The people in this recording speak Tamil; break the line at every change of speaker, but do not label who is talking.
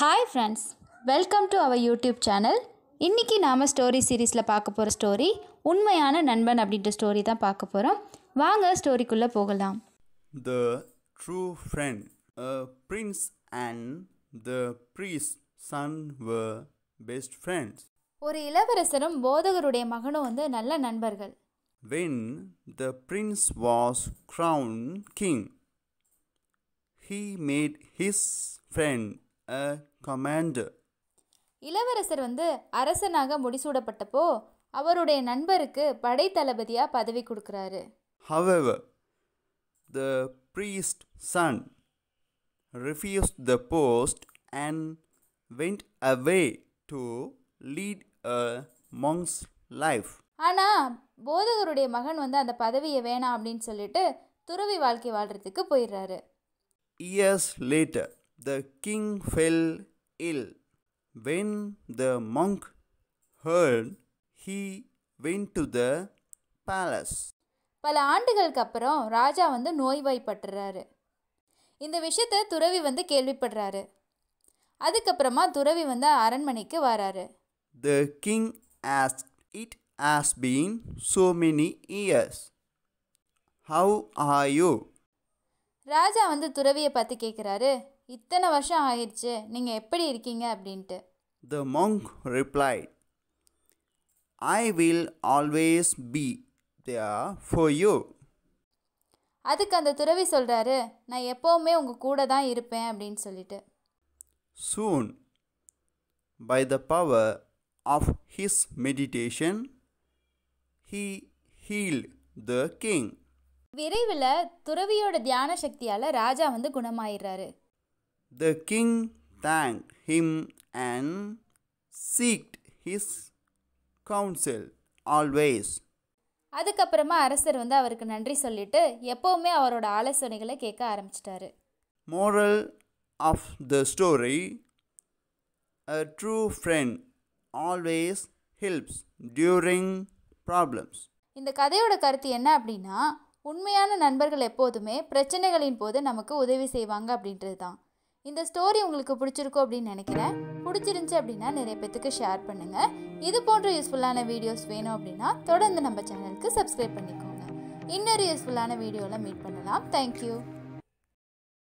Hi friends, welcome to our YouTube channel. இன்னைக்கு நாம ஸ்டோரி சீரிஸ்ல பார்க்க போற ஸ்டோரி உண்மையான நண்பன் அப்படிங்கற ஸ்டோரி தான் பார்க்க போறோம். வாங்க ஸ்டோரிக்குள்ள போகலாம்.
The true friend. A prince and the priest's son were best friends.
ஒரு இளவரசரும் போதகருடைய மகனும் நல்ல நண்பர்கள்.
When the prince was crowned king, he made his friend a commander.
இளவரசர் அரசனாக முடிசூடப்பட்டப்போ அவருடைய நண்பருக்கு படை தளபதியா பதவி கொடுக்கறாரு.
However, the priest's son refused the post and went away to lead a monk's life.
ஆனா போதகருடைய மகன் அந்த பதவியை வேணாம் அப்படினு சொல்லிட்டு துறவி வாழ்க்கை வாழ்றதுக்கு போயிராரு.
Years later, the king fell ill. When the monk heard, he went to the palace.
பல ஆண்டுகளுக்கு அப்புறம் ராஜா நோய்வாய்ப்பட்டுறாரு. இந்த விஷயத்தை துறவி கேள்விப்படுறாரு. அதுக்கு அப்புறமா துறவி அரண்மனைக்கு வராரு.
The king asked, "It has been so many years. How are you?"
ராஜா துறவியை பத்தி கேக்குறாரு. இத்தனை வருஷம் ஆயிடுச்சு, நீங்க எப்படி இருக்கீங்க அப்படின்ட்டு.
The monk replied, "I will always be there for you."
அதுக்கு அந்த துறவி சொல்றாரு, நான் எப்பவுமே உங்க கூட தான் இருப்பேன் அப்படின்னு சொல்லிட்டு.
Soon, by the power of his meditation, he healed the king.
விரைவில் துறவியோட தியான சக்தியால ராஜா குணமாயிறாரு.
The king thanked him and sought his counsel always.
அதுக்கப்புறமா அரசர் அவருக்கு நன்றி சொல்லிட்டு எப்பவுமே அவரோட ஆலோசனைகளை கேட்க ஆரம்பிச்சிட்டாரு.
Moral of the story: a true friend always helps during problems.
இந்த கதையோட கருத்து என்ன அப்படின்னா, உண்மையான நண்பர்கள் எப்போதுமே பிரச்சனைகளின் போது நமக்கு உதவி செய்வாங்க அப்படின்றது தான். இந்த ஸ்டோரி உங்களுக்கு பிடிச்சிருக்கும் அப்படின்னு நினைக்கிறேன். பிடிச்சிருந்துச்சு அப்படின்னா நிறைய பேத்துக்கு ஷேர் பண்ணுங்கள். இது போன்ற யூஸ்ஃபுல்லான வீடியோஸ் வேணும் அப்படின்னா தொடர்ந்து நம்ம சேனலுக்கு சப்ஸ்கிரைப் பண்ணிக்கோங்க. இன்னொரு யூஸ்ஃபுல்லான வீடியோவில் மீட் பண்ணலாம். தேங்க்யூ.